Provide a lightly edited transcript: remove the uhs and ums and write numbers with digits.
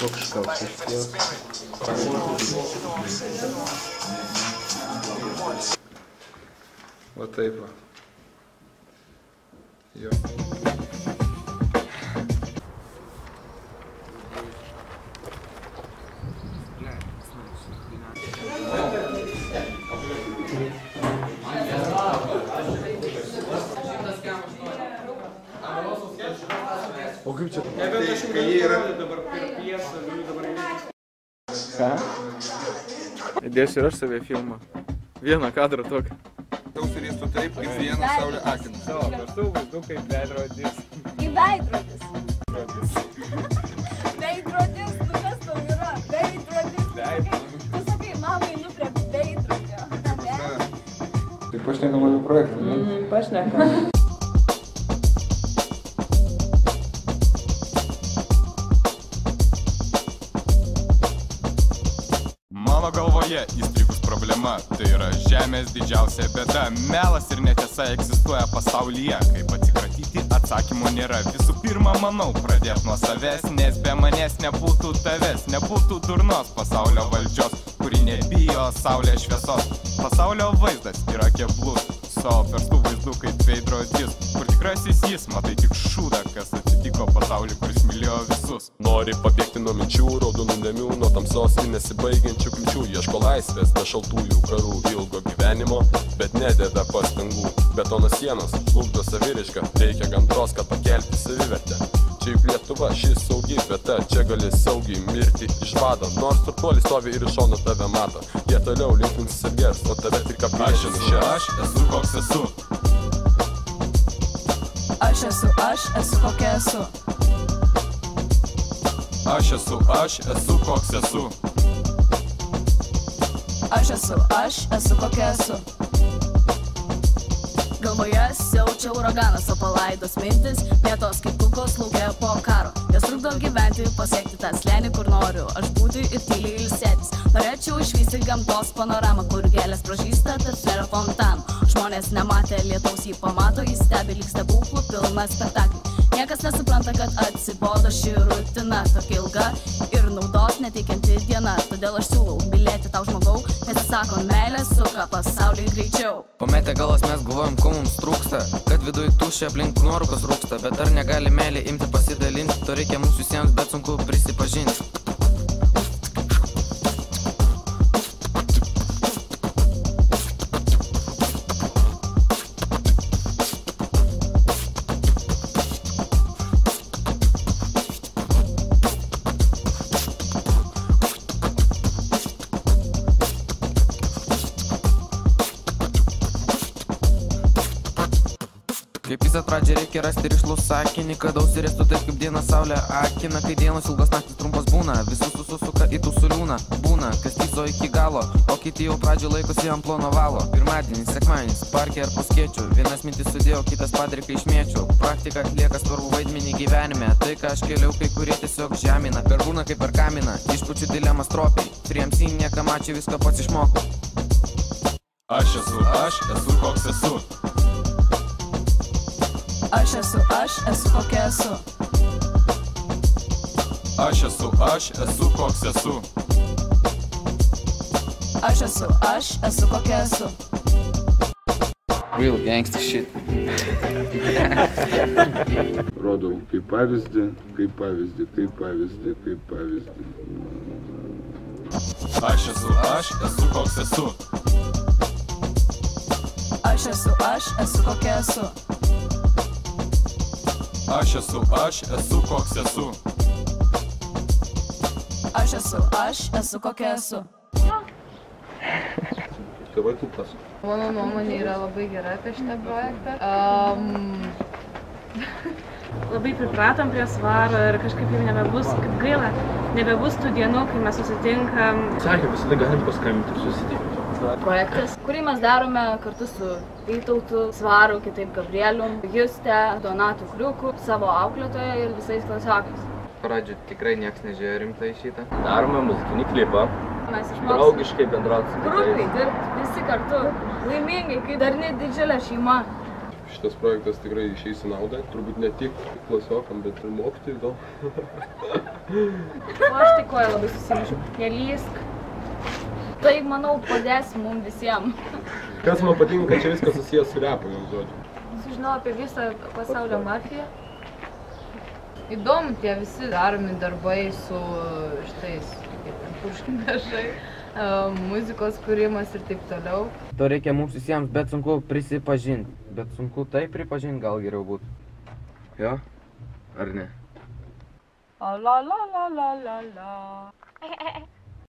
Koks škafas. Va taip va. Jo. O kaip čia? Kai jie yra dabar per piesą, galiu dabar įvykti. Ką? Įdėsiu ir aš save filmą. Vieną kadrą tokį. Daug surėstų taip, kaip vieną saulę akiną. Savo, kartu vaizdu kaip veidrodis. Kaip veidrodis. Veidrodis, nu kas tau yra? Veidrodis. Tu sakai, mamai prie veidrodžio. Tai pašnekam apie projektą, ne? Pašnekam. Mano galvoje įstrigus problema, tai yra žemės didžiausia bėda. Melas ir netiesa egzistuoja pasaulyje, kaip atsikratyti atsakymų nėra. Visų pirma, manau, pradėt nuo savęs, nes be manęs nebūtų tavęs, nebūtų durnos pasaulio valdžios, kuri nebijo saulės šviesos. Pasaulio vaizdas yra keblus, savo persų vaizdų kaip veidrodis, kur tikrasis jis, matai tik šūdą, kas atsitiko pasauliu, kuris mylėjo visus. Nori pabėgti nuo minčių, raudonų dėmių, nuo tamsos ir nesibaigiančių kliūčių. Ieško laisvės, be šaltųjų karų, ilgo gyvenimo, bet nededa pastangų. Betono sienos, žlugdo saviraišką, reikia gandros, kad pakelti savivertę. Čia juk Lietuva, šis saugi vieta, čia gali saugiai mirti iš vado. Nors turtuolis stovi ir iš šono tave mato, jie toliau linkinsis ir gers, o tave tik apiešini čia. Aš esu koks esu. Aš esu kokia esu. Aš esu koks esu. Aš esu kokia esu. Galvoje siaučia uraganas, o palaidos mintis mėtos kaip kulkos laukia po karo. Jos trukdo gyventi, pasiekti tą slėnį, kur noriu aš būti ir tyliai ilsėtis. Norėčiau išvysti gamtos panoramą, kur gėlės pražįsta tarp flero fontanų. Žmonės nematė lietaus, jį pamato, jis stebi lyg stebuklų pilną spektaklį. Niekas nesupranta, kad atsibodo ši rutina, tokia ilga ir naudos neteikianti diena. Todėl aš siūlau mylėti tau žmogau, nes jis sako, meilė suka pasaulį greičiau. Pametę galas mes galvojam, ko mums trūksta, kad viduj tuščia aplink nuorūkos rūksta. Bet ar negali meilė imti pasidalinti, to reikia mums visiems, bet sunku prisipažinti. Kaip visą pradžią reikia rasti rišlų sakinį, kad ausirėstų taip kaip diena saulė akina. Kai dienos ilgos naktis trumpos būna, visus susuka į tų suliūną. Būna, kas tyso iki galo, o kiti jau pradžio laikosi ant plono valo. Pirmadienis, sekmadienis, parke ar po skėčių, vienas mintis sudėjau, kitas padrikai išmėčiau. Praktika atlieka svarbu vaidmenį gyvenime, tai ką aš keliau, kai kurie tiesiog žemina. Per būna kaip per kaminą, išpučiu dilemą stropiai, triemsi nieką mačiau, viską pats išmokau. Aš esu koks esu. Aš esu kokia esu. Aš esu koks esu. Aš esu kokia esu. Real gangsta shit. Rodau kaip pavyzdį, kaip pavyzdį, kaip pavyzdį, kaip pavyzdį. Aš esu koks esu. Aš esu kokia esu. Aš esu koks esu. Aš esu kokia esu. Tėvai tupas. Mano nuomonė yra labai gera apie šitą projektą. Labai pripratom prie svaro ir kažkaip jau nebebus, kaip gaila, nebebus tų dienų, kai mes susitinkam. Sakė, visada galim paskambinti ir susitikti. Projektas, kurį mes darome kartu su Vytautu, Svaru, kitaip Gabrielium, Juste, Donatu Kriuku, savo auklėtoja ir visais klasiokais. Pradžių tikrai nieks nežiūrėjo rimtai šitą. Darome muzikinį klipą, Mes išmoksim draugiškai bendrauti su grupiai kitais. dirbti, visi kartu, laimingai, kai dar net didžiulė šeima. Šitas projektas tikrai išeis į naudą, turbūt ne tik klasiokam, bet ir mokytojai gal. O aš tai koją labai susimaišiau. Nelysk. Tai, manau, padės mums visiems. Kas man patinka, kad čia viskas susijęs su repu, jau žodžiu. Sužinau apie visą pasaulio mafiją. Įdomu tie visi daromi darbai su šitais, kaip ten purškindažai, muzikos kūrimas ir taip toliau. To reikia mums visiems, bet sunku prisipažinti. Bet sunku tai pripažinti gal geriau būtų. Jo? Ar ne? La la la la la la.